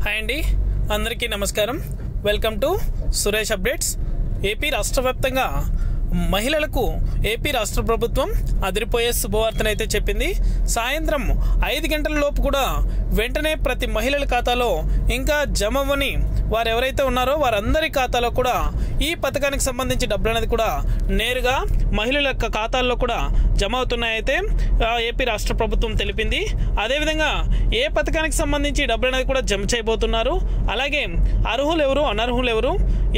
Hi అండి, అందరికీ నమస్కారం. Welcome to Suresh updates. AP రాష్ట్ర వ్యాప్తంగా మహిళలకు ఏపీ రాష్ట్ర ప్రభుత్వం అదిరిపోయే శుభవార్తనైతే చెప్పింది. సాయంత్రం 5 గంటల లోపు కూడా వెంటనే ప్రతి మహిళల ఖాతాలో ఇంకా జమ అవ్వని వారు ఎవరైతే ఉన్నారో వారందరి ఖాతాలో కూడా ఈ పథకానికి సంబంధించి డబ్బులు అనేది కూడా నేరుగా మహిళల యొక్క ఖాతాల్లో కూడా జమ అవుతున్నాయైతే ఏపీ రాష్ట్ర ప్రభుత్వం తెలిపింది. అదేవిధంగా ఏ పథకానికి సంబంధించి డబ్బులు అనేది కూడా జమ చేయబోతున్నారు, అలాగే అర్హులు ఎవరు అనర్హులు ఎవరు,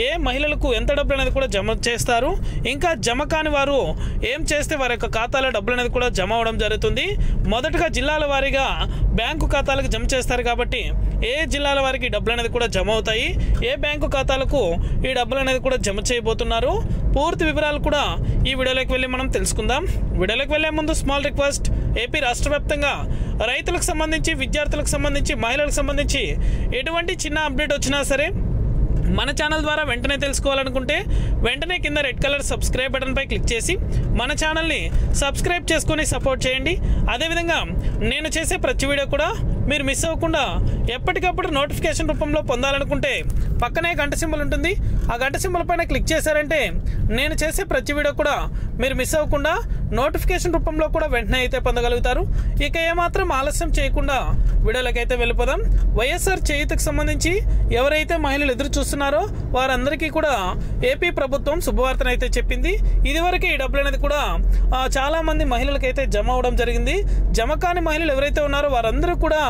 ఏ మహిళలకు ఎంత డబ్బులు అనేది కూడా జమ చేస్తారు, ఇంకా జమ కాని వారు ఏం చేస్తే వారి యొక్క ఖాతాలో డబ్బులు అనేది కూడా జమ అవడం జరుగుతుంది. మొదటగా జిల్లాల వారీగా బ్యాంకు ఖాతాలకు జమ చేస్తారు కాబట్టి ఏ జిల్లాల వారికి డబ్బులు అనేది కూడా జమ అవుతాయి, ఏ బ్యాంకు ఖాతాలకు ఈ డబ్బులు అనేది కూడా జమ చేయబోతున్నారు, పూర్తి వివరాలు కూడా ఈ వీడియోలోకి వెళ్ళి మనం తెలుసుకుందాం. వీడియోలోకి వెళ్ళే ముందు స్మాల్ రిక్వెస్ట్, ఏపీ రాష్ట్ర వ్యాప్తంగా రైతులకు సంబంధించి, విద్యార్థులకు సంబంధించి, మహిళలకు సంబంధించి ఎటువంటి చిన్న అప్డేట్ వచ్చినా సరే మన ఛానల్ ద్వారా వెంటనే తెలుసుకోవాలనుకుంటే వెంటనే కింద రెడ్ కలర్ సబ్స్క్రైబ్ బటన్పై క్లిక్ చేసి మన ఛానల్ని సబ్స్క్రైబ్ చేసుకొని సపోర్ట్ చేయండి. అదేవిధంగా నేను చేసే ప్రతి వీడియో కూడా మీరు మిస్ అవ్వకుండా ఎప్పటికప్పుడు నోటిఫికేషన్ రూపంలో పొందాలనుకుంటే పక్కనే గంట సింబల్ ఉంటుంది. ఆ గంట సింబల్ పైన క్లిక్ చేశారంటే నేను చేసే ప్రతి వీడియో కూడా మీరు మిస్ అవ్వకుండా నోటిఫికేషన్ రూపంలో కూడా వెంటనే అయితే పొందగలుగుతారు. ఇక ఏమాత్రం ఆలస్యం చేయకుండా వీడియోలోకి అయితే వెళ్ళిపోదాం. వైఎస్ఆర్ చేయూతకు సంబంధించి ఎవరైతే మహిళలు ఎదురు చూస్తున్నారో వారందరికీ కూడా ఏపీ ప్రభుత్వం శుభవార్తను అయితే చెప్పింది. ఇదివరకు ఈ డబ్బులు అనేది కూడా చాలా మంది మహిళలకైతే జమ అవడం జరిగింది. జమ కాని మహిళలు ఎవరైతే ఉన్నారో వారందరూ కూడా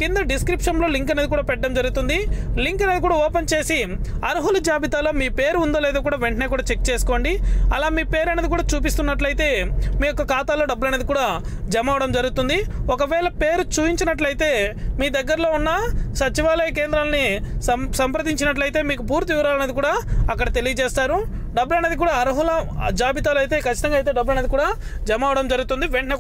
కింద డిస్క్రిప్షన్లో లింక్ అనేది కూడా పెట్టడం జరుగుతుంది. లింక్ అనేది కూడా ఓపెన్ చేసి అర్హుల జాబితాలో మీ పేరు ఉందో లేదో కూడా వెంటనే కూడా చెక్ చేసుకోండి. అలా మీ పేరు అనేది కూడా చూపిస్తున్నట్లయితే మీ యొక్క ఖాతాలో డబ్బులు అనేది కూడా జమ అవడం జరుగుతుంది. ఒకవేళ పేరు చూపించినట్లయితే మీ దగ్గరలో ఉన్న సచివాలయ కేంద్రాలని సంప్రదించినట్లయితే మీకు పూర్తి వివరాలు అనేది కూడా అక్కడ తెలియజేస్తారు. డబ్బులు అనేది కూడా అర్హుల జాబితాలో అయితే ఖచ్చితంగా అయితే డబ్బులు అనేది కూడా జమ అవడం జరుగుతుంది. వెంటనే